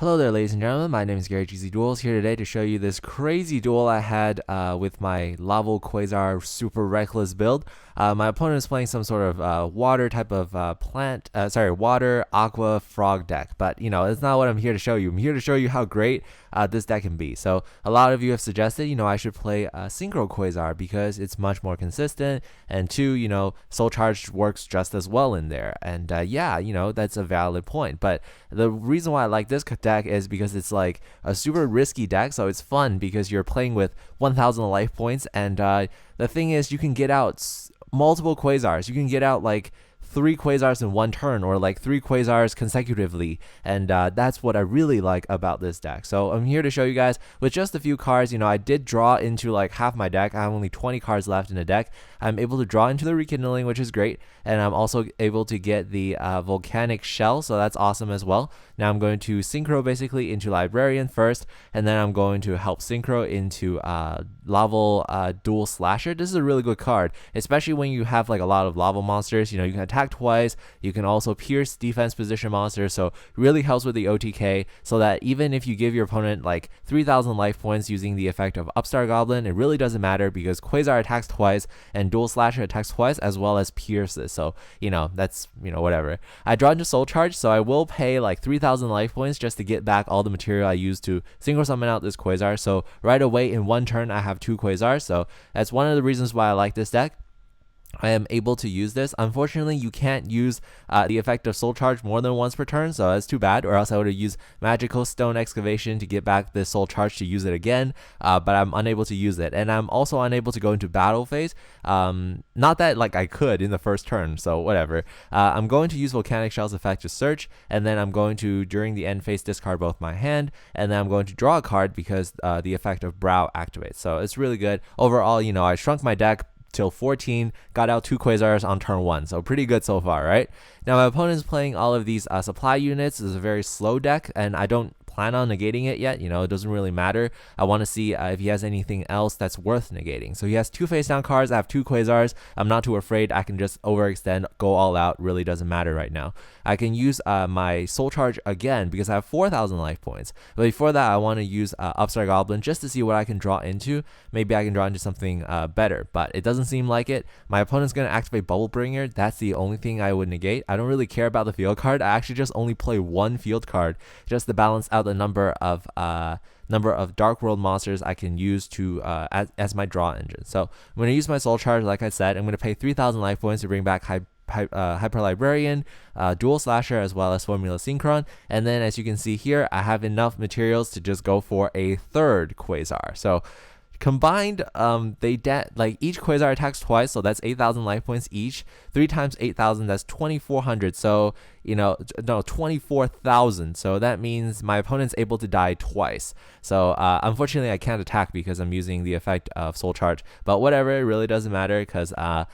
Hello there, ladies and gentlemen. My name is gzduel here today to show you this crazy duel I had with my Laval Quasar super reckless build. My opponent is playing some sort of water type of water aqua frog deck, but it's not what I'm here to show you. I'm here to show you how great this deck can be. So a lot of you have suggested I should play Synchro Quasar because it's much more consistent, and two, Soul Charge works just as well in there, and that's a valid point. But the reason why I like this deck is because it's like a super risky deck, so it's fun because you're playing with 1000 life points, and the thing is you can get out multiple quasars. You can get out like 3 quasars in one turn, or like 3 quasars consecutively, and that's what I really like about this deck. So I'm here to show you guys with just a few cards. I did draw into like half my deck. I have only 20 cards left in the deck. I'm able to draw into the rekindling, which is great, and I'm also able to get the volcanic shell, so that's awesome as well. Now I'm going to synchro basically into librarian first, and then I'm going to help synchro into Laval dual slasher. This is a really good card, especially when you have like a lot of Laval monsters. You can attack twice, you can also pierce defense position monsters, so it really helps with the OTK, so that even if you give your opponent like 3000 life points using the effect of Upstart Goblin, it really doesn't matter because Quasar attacks twice and dual slasher attacks twice as well as pierces. So that's whatever. I draw into Soul Charge, so I will pay like 3000 life points just to get back all the material I used to synchro summon out this Quasar. So right away in one turn I have 2 Quasars, so that's one of the reasons why I like this deck. I am able to use this. Unfortunately, you can't use the effect of Soul Charge more than once per turn, so that's too bad, or else I would have used Magical Stone Excavation to get back this Soul Charge to use it again, but I'm unable to use it. And I'm also unable to go into battle phase. Not that like I could in the first turn, so whatever. I'm going to use Volcanic Shell's effect to search, and then I'm going to, during the end phase, discard both my hand, and then I'm going to draw a card because the effect of Brow activates. So it's really good. Overall, I shrunk my deck till 14, got out 2 Quasars on turn 1, so pretty good so far, right? Now my opponent is playing all of these supply units. This is a very slow deck, and I don't plan on negating it yet. It doesn't really matter. I want to see if he has anything else that's worth negating. So he has 2 face down cards. I have 2 Quasars. I'm not too afraid. I can just overextend, go all out. Really doesn't matter right now. I can use my Soul Charge again because I have 4000 life points. But before that, I want to use Upstart Goblin just to see what I can draw into. Maybe I can draw into something better, but it doesn't seem like it. My opponent's going to activate Bubble Bringer. That's the only thing I would negate. I don't really care about the field card. I actually just only play 1 field card just to balance out the number of Dark World monsters I can use to as my draw engine. So I'm going to use my Soul Charge. Like I said, I'm going to pay 3000 life points to bring back Hyper Librarian, Dual Slasher, as well as Formula Synchron, and then as you can see here, I have enough materials to just go for a 3rd Quasar. So combined, like each Quasar attacks twice, so that's 8000 life points each. 3 times 8000, that's 2400. So 24,000. So that means my opponent's able to die twice. So unfortunately, I can't attack because I'm using the effect of Soul Charge. But whatever, it really doesn't matter because I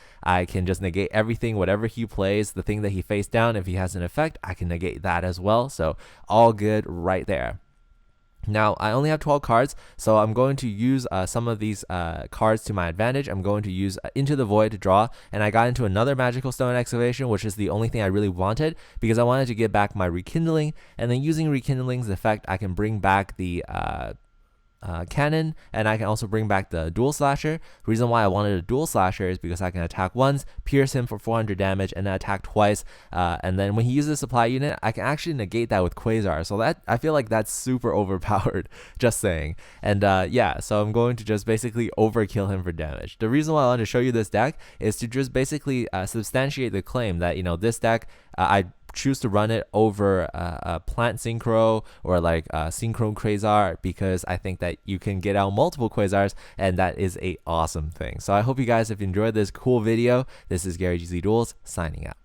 can just negate everything, whatever he plays. The thing that he faced down, if he has an effect, I can negate that as well. So all good right there. Now, I only have 12 cards, so I'm going to use some of these cards to my advantage. I'm going to use Into the Void to draw, and I got into another Magical Stone Excavation, which is the only thing I really wanted, because I wanted to get back my Rekindling, and then using Rekindling's effect, I can bring back the cannon, and I can also bring back the dual slasher. The reason why I wanted a dual slasher is because I can attack once, pierce him for 400 damage, and then attack twice, and then when he uses a supply unit, I can actually negate that with Quasar. So that, I feel like that's super overpowered, just saying. And so I'm going to just basically overkill him for damage. The reason why I want to show you this deck is to just basically substantiate the claim that this deck, I choose to run it over a plant synchro or like synchro quasar because I think that you can get out multiple quasars, and that is a awesome thing. So I hope you guys have enjoyed this cool video. This is gzduel signing out.